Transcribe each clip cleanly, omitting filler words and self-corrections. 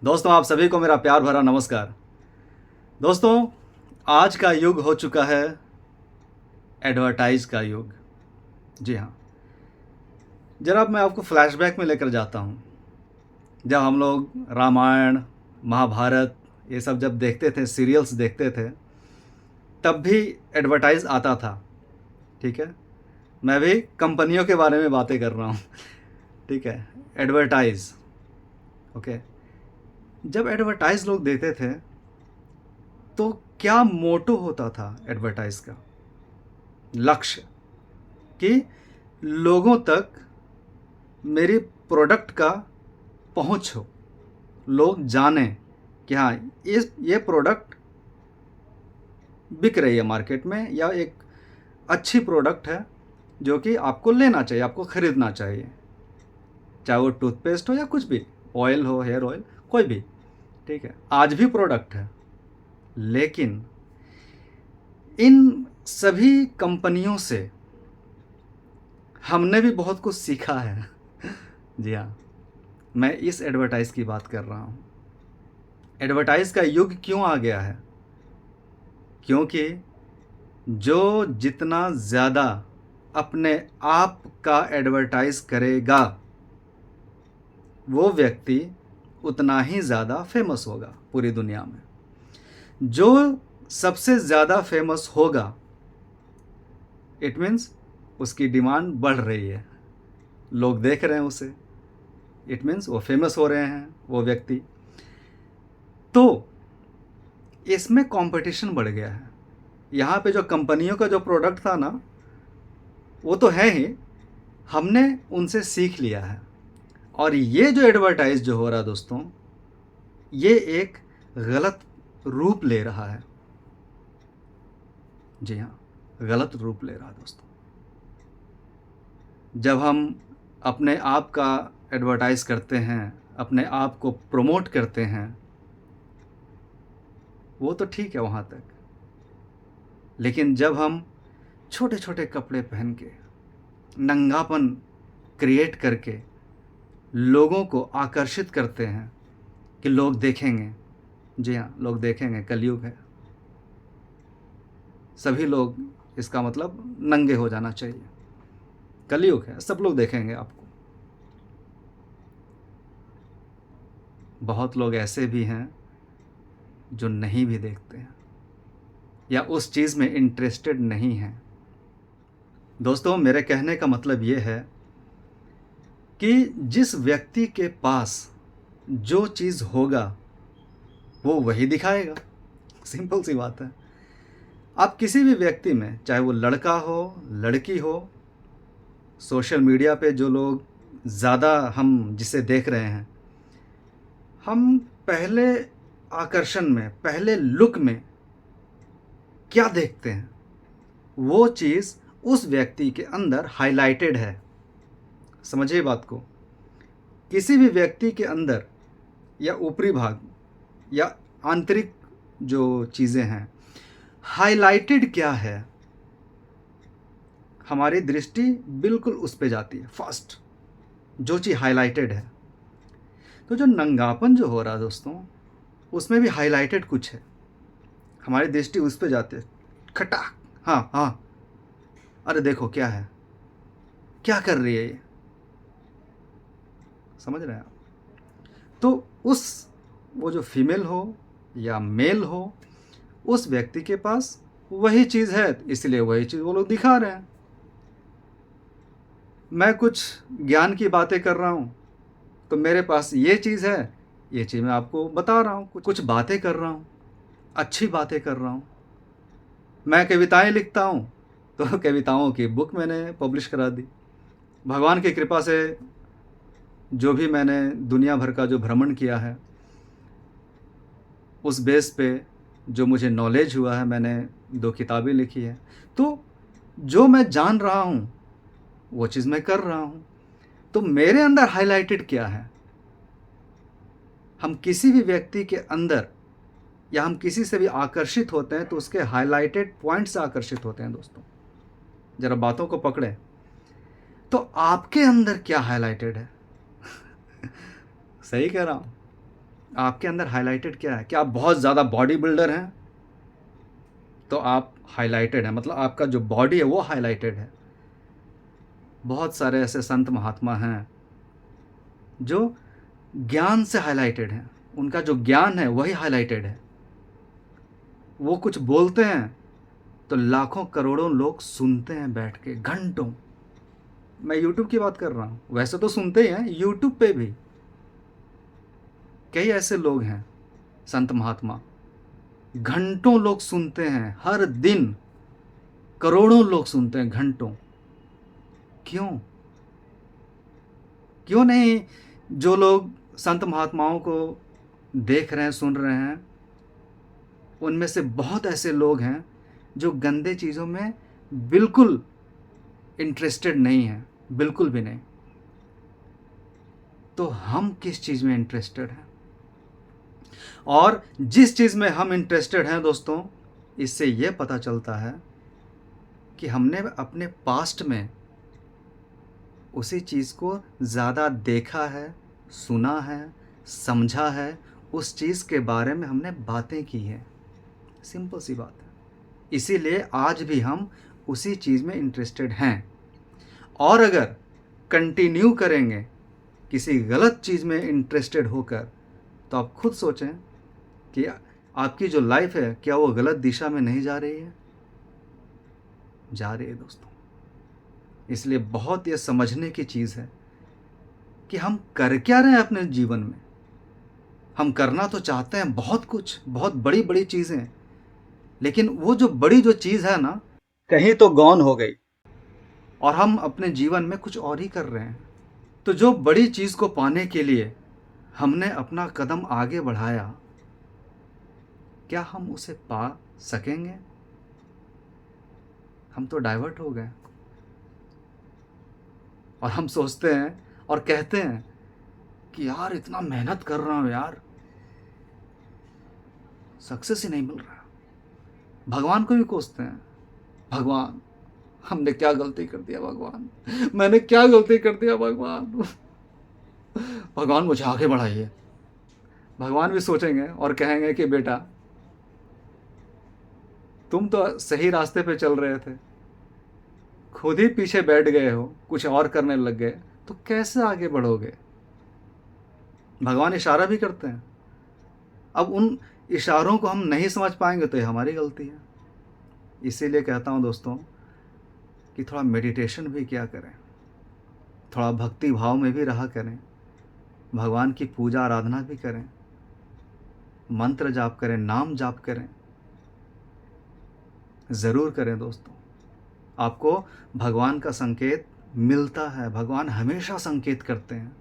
दोस्तों, आप सभी को मेरा प्यार भरा नमस्कार। दोस्तों, आज का युग हो चुका है एडवर्टाइज का युग। जी हाँ, ज़रा मैं आपको फ्लैशबैक में लेकर जाता हूँ। जब हम लोग रामायण, महाभारत ये सब जब देखते थे, सीरियल्स देखते थे, तब भी एडवर्टाइज़ आता था। ठीक है? मैं भी कंपनियों के बारे में बातें कर रहा हूँ। ठीक है? Advertise, okay. जब एडवर्टाइज़ लोग देते थे, तो क्या मोटो होता था एडवर्टाइज़ का? लक्ष्य कि लोगों तक मेरी प्रोडक्ट का पहुंच हो, लोग जानें कि हाँ, इस ये प्रोडक्ट बिक रही है मार्केट में, या एक अच्छी प्रोडक्ट है जो कि आपको लेना चाहिए, आपको ख़रीदना चाहिए। चाहे वो टूथपेस्ट हो या कुछ भी, ऑयल हो, हेयर ऑयल, कोई भी। ठीक है, आज भी प्रोडक्ट है। लेकिन इन सभी कंपनियों से हमने भी बहुत कुछ सीखा है। जी हाँ, मैं इस एडवर्टाइज़ की बात कर रहा हूँ। एडवर्टाइज़ का युग क्यों आ गया है? क्योंकि जो जितना ज़्यादा अपने आप का एडवर्टाइज़ करेगा, वो व्यक्ति उतना ही ज़्यादा फेमस होगा पूरी दुनिया में। जो सबसे ज़्यादा फेमस होगा, इट मीन्स उसकी डिमांड बढ़ रही है, लोग देख रहे हैं उसे, इट मीन्स वो फेमस हो रहे हैं वो व्यक्ति। तो इसमें कंपटीशन बढ़ गया है। यहाँ पे जो कंपनियों का जो प्रोडक्ट था ना, वो तो है ही, हमने उनसे सीख लिया है। और ये जो एडवर्टाइज जो हो रहा है दोस्तों, ये एक गलत रूप ले रहा है। जी हाँ, गलत रूप ले रहा है दोस्तों। जब हम अपने आप का एडवर्टाइज करते हैं, अपने आप को प्रमोट करते हैं, वो तो ठीक है वहाँ तक। लेकिन जब हम छोटे छोटे कपड़े पहन के, नंगापन क्रिएट करके लोगों को आकर्षित करते हैं कि लोग देखेंगे, जी हाँ, लोग देखेंगे, कलयुग है, सभी लोग, इसका मतलब नंगे हो जाना चाहिए, कलयुग है, सब लोग देखेंगे आपको। बहुत लोग ऐसे भी हैं जो नहीं भी देखते हैं या उस चीज़ में इंटरेस्टेड नहीं हैं। दोस्तों, मेरे कहने का मतलब ये है कि जिस व्यक्ति के पास जो चीज़ होगा, वो वही दिखाएगा। सिंपल सी बात है। आप किसी भी व्यक्ति में, चाहे वो लड़का हो, लड़की हो, सोशल मीडिया पे जो लोग ज़्यादा हम जिसे देख रहे हैं, हम पहले आकर्षण में, पहले लुक में क्या देखते हैं, वो चीज़ उस व्यक्ति के अंदर हाइलाइटेड है। समझिए बात को। किसी भी व्यक्ति के अंदर या ऊपरी भाग या आंतरिक जो चीज़ें हैं, हाइलाइटेड क्या है, हमारी दृष्टि बिल्कुल उस पे जाती है फर्स्ट, जो चीज़ हाइलाइटेड है। तो जो नंगापन जो हो रहा है दोस्तों, उसमें भी हाइलाइटेड कुछ है, हमारी दृष्टि उस पे जाती है, खटाक, हाँ हाँ, अरे देखो क्या है, क्या कर रही है ये, समझ रहे हैं आप? तो उस, वो जो फीमेल हो या मेल हो, उस व्यक्ति के पास वही चीज़ है, इसलिए वही चीज़ वो लोग दिखा रहे हैं। मैं कुछ ज्ञान की बातें कर रहा हूँ, तो मेरे पास ये चीज़ है, ये चीज़ मैं आपको बता रहा हूँ, कुछ बातें कर रहा हूँ, अच्छी बातें कर रहा हूँ। मैं कविताएं लिखता हूँ, तो कविताओं की बुक मैंने पब्लिश करा दी। भगवान की कृपा से जो भी मैंने दुनिया भर का जो भ्रमण किया है, उस बेस पे जो मुझे नॉलेज हुआ है, मैंने 2 किताबें लिखी हैं। तो जो मैं जान रहा हूँ, वो चीज़ मैं कर रहा हूँ। तो मेरे अंदर हाइलाइटेड क्या है? हम किसी भी व्यक्ति के अंदर या हम किसी से भी आकर्षित होते हैं, तो उसके हाइलाइटेड पॉइंट से आकर्षित होते हैं दोस्तों। ज़रा बातों को पकड़ें। तो आपके अंदर क्या हाइलाइटेड है? सही कह रहा हूँ। आपके अंदर हाइलाइटेड क्या है? क्या आप बहुत ज़्यादा बॉडी बिल्डर हैं? तो आप हाइलाइटेड हैं, मतलब आपका जो बॉडी है वो हाइलाइटेड है। बहुत सारे ऐसे संत महात्मा हैं जो ज्ञान से हाइलाइटेड हैं, उनका जो ज्ञान है वही हाइलाइटेड है। वो कुछ बोलते हैं तो लाखों करोड़ों लोग सुनते हैं बैठ के घंटों। मैं यूट्यूब की बात कर रहा हूँ, वैसे तो सुनते ही हैं, यूट्यूब पे भी कई ऐसे लोग हैं संत महात्मा, घंटों लोग सुनते हैं, हर दिन करोड़ों लोग सुनते हैं घंटों। क्यों? क्यों नहीं? जो लोग संत महात्माओं को देख रहे हैं, सुन रहे हैं, उनमें से बहुत ऐसे लोग हैं जो गंदे चीज़ों में बिल्कुल इंटरेस्टेड नहीं हैं, बिल्कुल भी नहीं। तो हम किस चीज़ में इंटरेस्टेड हैं? और जिस चीज़ में हम इंटरेस्टेड हैं दोस्तों, इससे ये पता चलता है कि हमने अपने पास्ट में उसी चीज़ को ज़्यादा देखा है, सुना है, समझा है, उस चीज़ के बारे में हमने बातें की हैं। सिंपल सी बात है। इसीलिए आज भी हम उसी चीज़ में इंटरेस्टेड हैं। और अगर कंटिन्यू करेंगे किसी गलत चीज़ में इंटरेस्टेड होकर, तो आप खुद सोचें कि आपकी जो लाइफ है क्या वो गलत दिशा में नहीं जा रही है? जा रही है दोस्तों। इसलिए बहुत ये समझने की चीज़ है कि हम कर क्या रहे हैं अपने जीवन में। हम करना तो चाहते हैं बहुत कुछ, बहुत बड़ी बड़ी चीज़ें, लेकिन वो जो बड़ी जो चीज़ है ना, कहीं तो गौन हो गई और हम अपने जीवन में कुछ और ही कर रहे हैं। तो जो बड़ी चीज़ को पाने के लिए हमने अपना कदम आगे बढ़ाया, क्या हम उसे पा सकेंगे? हम तो डाइवर्ट हो गए और हम सोचते हैं और कहते हैं कि यार इतना मेहनत कर रहा हूँ यार, सक्सेस ही नहीं मिल रहा। भगवान को भी कोसते हैं, भगवान हमने क्या गलती कर दिया, भगवान मैंने क्या गलती कर दिया, भगवान भगवान मुझे आगे बढ़ाइए। भगवान भी सोचेंगे और कहेंगे कि बेटा तुम तो सही रास्ते पे चल रहे थे, खुद ही पीछे बैठ गए हो, कुछ और करने लग गए, तो कैसे आगे बढ़ोगे? भगवान इशारा भी करते हैं। अब उन इशारों को हम नहीं समझ पाएंगे तो ये हमारी गलती है। इसीलिए कहता हूँ दोस्तों कि थोड़ा मेडिटेशन भी किया करें, थोड़ा भक्ति भाव में भी रहा करें, भगवान की पूजा आराधना भी करें, मंत्र जाप करें, नाम जाप करें, ज़रूर करें दोस्तों। आपको भगवान का संकेत मिलता है, भगवान हमेशा संकेत करते हैं,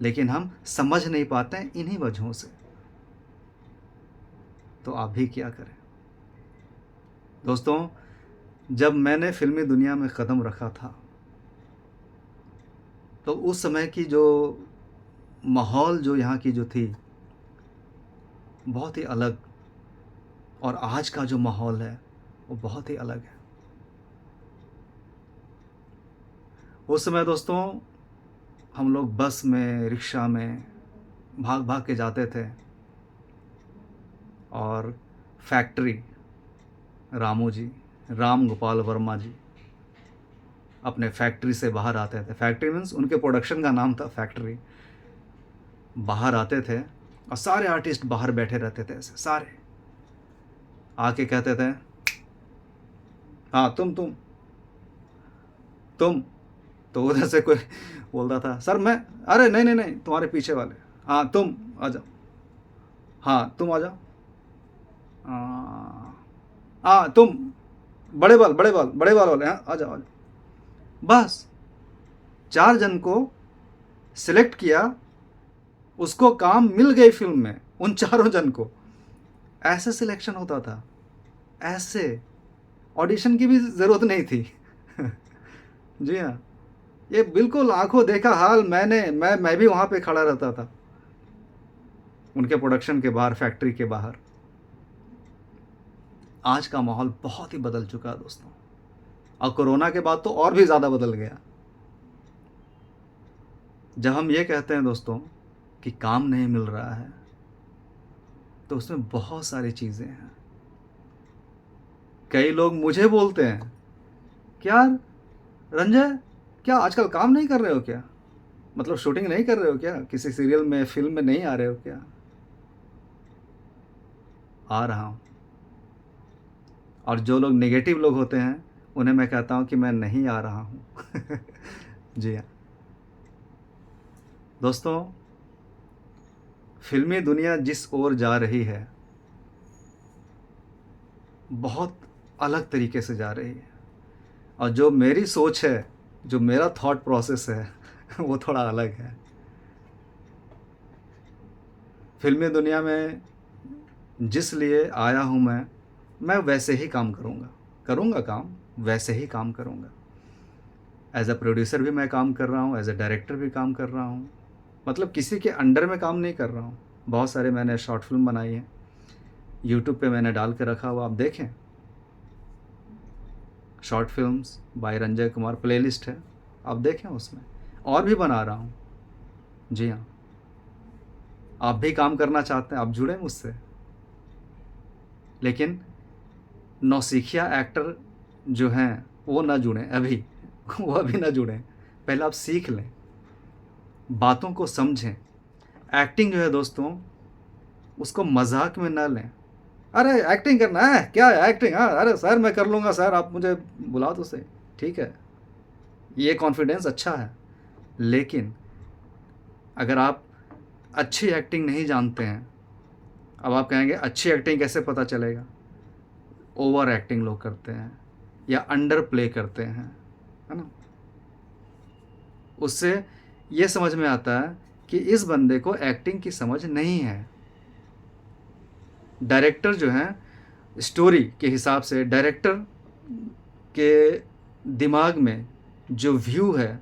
लेकिन हम समझ नहीं पाते हैं इन्हीं वजहों से। तो आप भी क्या करें दोस्तों? जब मैंने फिल्मी दुनिया में कदम रखा था, तो उस समय की जो माहौल जो यहाँ की जो थी, बहुत ही अलग, और आज का जो माहौल है वो बहुत ही अलग है। उस समय दोस्तों हम लोग बस में, रिक्शा में भाग भाग के जाते थे और फैक्ट्री, रामू जी, राम गोपाल वर्मा जी अपने फैक्ट्री से बाहर आते थे। फैक्ट्री मीन्स उनके प्रोडक्शन का नाम था फैक्ट्री। बाहर आते थे और सारे आर्टिस्ट बाहर बैठे रहते थे, ऐसे सारे आके कहते थे, हाँ तुम। तो उधर से कोई बोलता था, सर मैं, अरे नहीं नहीं नहीं, तुम्हारे पीछे वाले, हाँ तुम आ जाओ, हाँ तुम आ जाओ, हाँ तुम, बड़े बाल वाले, हाँ आ जाओ आ जाओ। बस 4 जन को सिलेक्ट किया, उसको काम मिल गई फिल्म में, उन चारों जन को। ऐसे सिलेक्शन होता था, ऐसे ऑडिशन की भी ज़रूरत नहीं थी जी हाँ, ये बिल्कुल आंखों देखा हाल। मैं भी वहाँ पे खड़ा रहता था उनके प्रोडक्शन के बाहर, फैक्ट्री के बाहर। आज का माहौल बहुत ही बदल चुका है दोस्तों, और कोरोना के बाद तो और भी ज़्यादा बदल गया। जब हम ये कहते हैं दोस्तों कि काम नहीं मिल रहा है, तो उसमें बहुत सारी चीज़ें हैं। कई लोग मुझे बोलते हैं, क्या रंजय, क्या आजकल काम नहीं कर रहे हो क्या? मतलब शूटिंग नहीं कर रहे हो क्या? किसी सीरियल में, फ़िल्म में नहीं आ रहे हो क्या? आ रहा हूँ। और जो लोग नेगेटिव लोग होते हैं, उन्हें मैं कहता हूँ कि मैं नहीं आ रहा हूँ। जी हाँ। दोस्तों, फ़िल्मी दुनिया जिस ओर जा रही है, बहुत अलग तरीके से जा रही है। और जो मेरी सोच है, जो मेरा थॉट प्रोसेस है, वो थोड़ा अलग है। फ़िल्मी दुनिया में जिस लिए आया हूँ मैं वैसे ही काम करूँगा। करूँगा काम, वैसे ही काम करूँगा। एज़ अ प्रोड्यूसर भी मैं काम कर रहा हूँ, एज़ अ डायरेक्टर भी काम कर रहा हूँ। मतलब किसी के अंडर में काम नहीं कर रहा हूँ। बहुत सारे मैंने शॉर्ट फ़िल्म बनाई हैं। यूट्यूब पे मैंने डाल के रखा हुआ, आप देखें। Short films by Ranjay Kumar playlist है, आप देखें उसमें। और भी बना रहा हूँ। जी हाँ। आप भी काम करना चाहते हैं, आप जुड़ें मुझसे। लेकिन नौसिखिया एक्टर जो हैं, वो ना जुड़ें अभी। वो अभी ना जुड़ें। पहले आप सीख लें, बातों को समझें। एक्टिंग जो है दोस्तों, उसको मज़ाक में ना लें। अरे एक्टिंग करना है, क्या है एक्टिंग? हाँ, अरे सर मैं कर लूँगा सर, आप मुझे बुला तो सही। ठीक है, ये कॉन्फिडेंस अच्छा है। लेकिन अगर आप अच्छी एक्टिंग नहीं जानते हैं, अब आप कहेंगे अच्छी एक्टिंग कैसे पता चलेगा? ओवर एक्टिंग लोग करते हैं या अंडर प्ले करते हैं, है ना? उससे ये समझ में आता है कि इस बंदे को एक्टिंग की समझ नहीं है। डायरेक्टर जो हैं, स्टोरी के हिसाब से डायरेक्टर के दिमाग में जो व्यू है,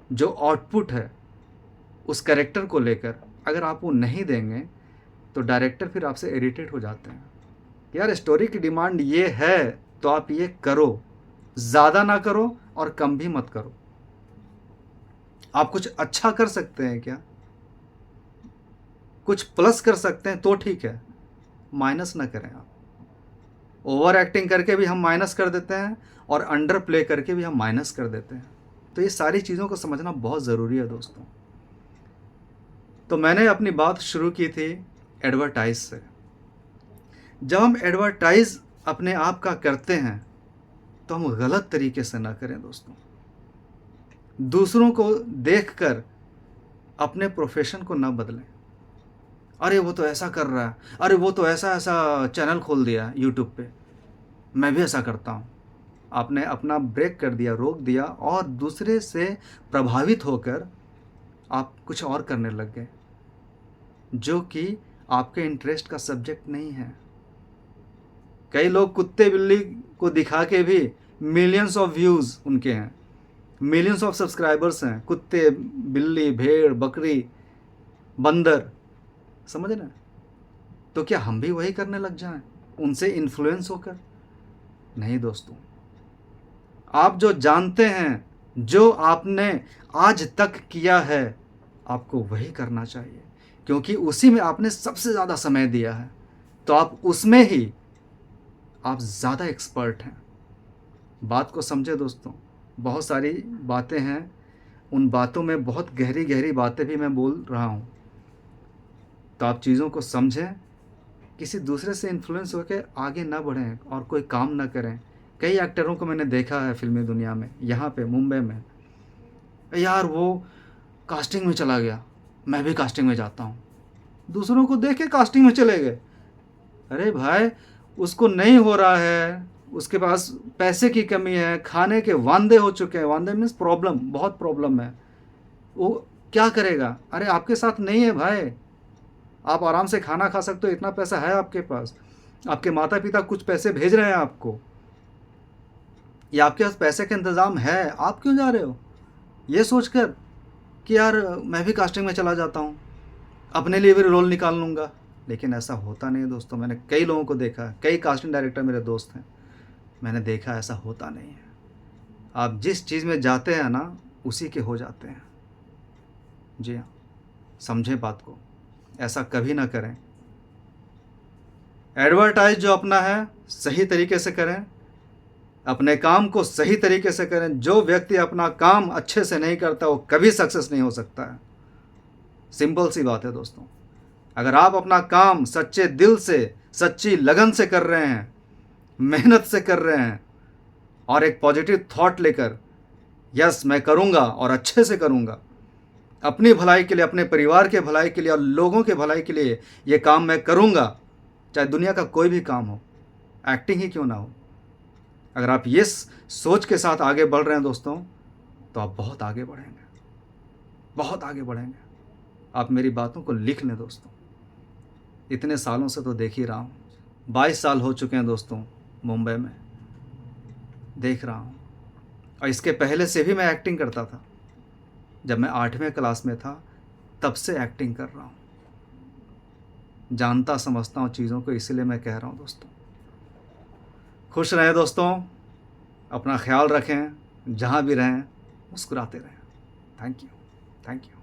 जो आउटपुट है, उस कैरेक्टर को लेकर अगर आप वो नहीं देंगे, तो डायरेक्टर फिर आपसे इरिटेट हो जाते हैं। यार स्टोरी की डिमांड ये है, तो आप ये करो, ज़्यादा ना करो और कम भी मत करो। आप कुछ अच्छा कर सकते हैं क्या? कुछ प्लस कर सकते हैं तो ठीक है, माइनस ना करें आप। ओवर एक्टिंग करके भी हम माइनस कर देते हैं और अंडर प्ले करके भी हम माइनस कर देते हैं। तो ये सारी चीज़ों को समझना बहुत ज़रूरी है दोस्तों। तो मैंने अपनी बात शुरू की थी एडवर्टाइज से। जब हम एडवर्टाइज अपने आप का करते हैं, तो हम गलत तरीके से ना करें दोस्तों। दूसरों को देखकर अपने प्रोफेशन को ना बदलें। अरे वो तो ऐसा कर रहा है, अरे वो तो ऐसा ऐसा चैनल खोल दिया यूट्यूब पे, मैं भी ऐसा करता हूँ। आपने अपना ब्रेक कर दिया, रोक दिया और दूसरे से प्रभावित होकर आप कुछ और करने लग गए, जो कि आपके इंटरेस्ट का सब्जेक्ट नहीं है। कई लोग कुत्ते बिल्ली को दिखा के भी मिलियंस ऑफ व्यूज़ उनके हैं, मिलियंस ऑफ सब्सक्राइबर्स हैं। कुत्ते, बिल्ली, भेड़, बकरी, बंदर, समझ रहे हैं? तो क्या हम भी वही करने लग जाएं, उनसे इन्फ्लुएंस होकर? नहीं दोस्तों। आप जो जानते हैं, जो आपने आज तक किया है, आपको वही करना चाहिए, क्योंकि उसी में आपने सबसे ज़्यादा समय दिया है। तो आप उसमें ही आप ज़्यादा एक्सपर्ट हैं। बात को समझे दोस्तों। बहुत सारी बातें हैं, उन बातों में बहुत गहरी गहरी बातें भी मैं बोल रहा हूँ। तो आप चीज़ों को समझें, किसी दूसरे से इन्फ्लुएंस होकर आगे ना बढ़ें और कोई काम ना करें। कई एक्टरों को मैंने देखा है फ़िल्मी दुनिया में, यहाँ पे मुंबई में, यार वो कास्टिंग में चला गया, मैं भी कास्टिंग में जाता हूँ। दूसरों को देख के कास्टिंग में चले गए। अरे भाई, उसको नहीं हो रहा है, उसके पास पैसे की कमी है, खाने के वांदे हो चुके हैं। वांदे मीन्स प्रॉब्लम, बहुत प्रॉब्लम है। वो क्या करेगा? अरे आपके साथ नहीं है भाई, आप आराम से खाना खा सकते हो, इतना पैसा है आपके पास। आपके माता पिता कुछ पैसे भेज रहे हैं आपको, या आपके पास पैसे का इंतज़ाम है, आप क्यों जा रहे हो? ये सोचकर कि यार मैं भी कास्टिंग में चला जाता हूँ, अपने लिए भी रोल निकाल लूँगा। लेकिन ऐसा होता नहीं है दोस्तों। मैंने कई लोगों को देखा है, कई कास्टिंग डायरेक्टर मेरे दोस्त हैं, मैंने देखा ऐसा होता नहीं है। आप जिस चीज़ में जाते हैं ना, उसी के हो जाते हैं। जी हाँ, समझें बात को, ऐसा कभी ना करें। एडवर्टाइज जो अपना है सही तरीके से करें, अपने काम को सही तरीके से करें। जो व्यक्ति अपना काम अच्छे से नहीं करता वो कभी सक्सेस नहीं हो सकता है। सिंपल सी बात है दोस्तों। अगर आप अपना काम सच्चे दिल से, सच्ची लगन से कर रहे हैं, मेहनत से कर रहे हैं और एक पॉजिटिव थॉट लेकर, यस मैं करूँगा और अच्छे से करूँगा, अपनी भलाई के लिए, अपने परिवार के भलाई के लिए और लोगों के भलाई के लिए ये काम मैं करूँगा, चाहे दुनिया का कोई भी काम हो, एक्टिंग ही क्यों ना हो। अगर आप ये सोच के साथ आगे बढ़ रहे हैं दोस्तों, तो आप बहुत आगे बढ़ेंगे, बहुत आगे बढ़ेंगे। आप मेरी बातों को लिख लें दोस्तों। इतने सालों से तो देख ही रहा हूँ, 22 साल हो चुके हैं दोस्तों मुंबई में, देख रहा हूँ। और इसके पहले से भी मैं एक्टिंग करता था। जब मैं 8वें क्लास में था तब से एक्टिंग कर रहा हूँ। जानता समझता हूँ चीज़ों को, इसीलिए मैं कह रहा हूँ दोस्तों। खुश रहें दोस्तों, अपना ख्याल रखें, जहाँ भी रहें मुस्कुराते रहें। Thank you, thank you.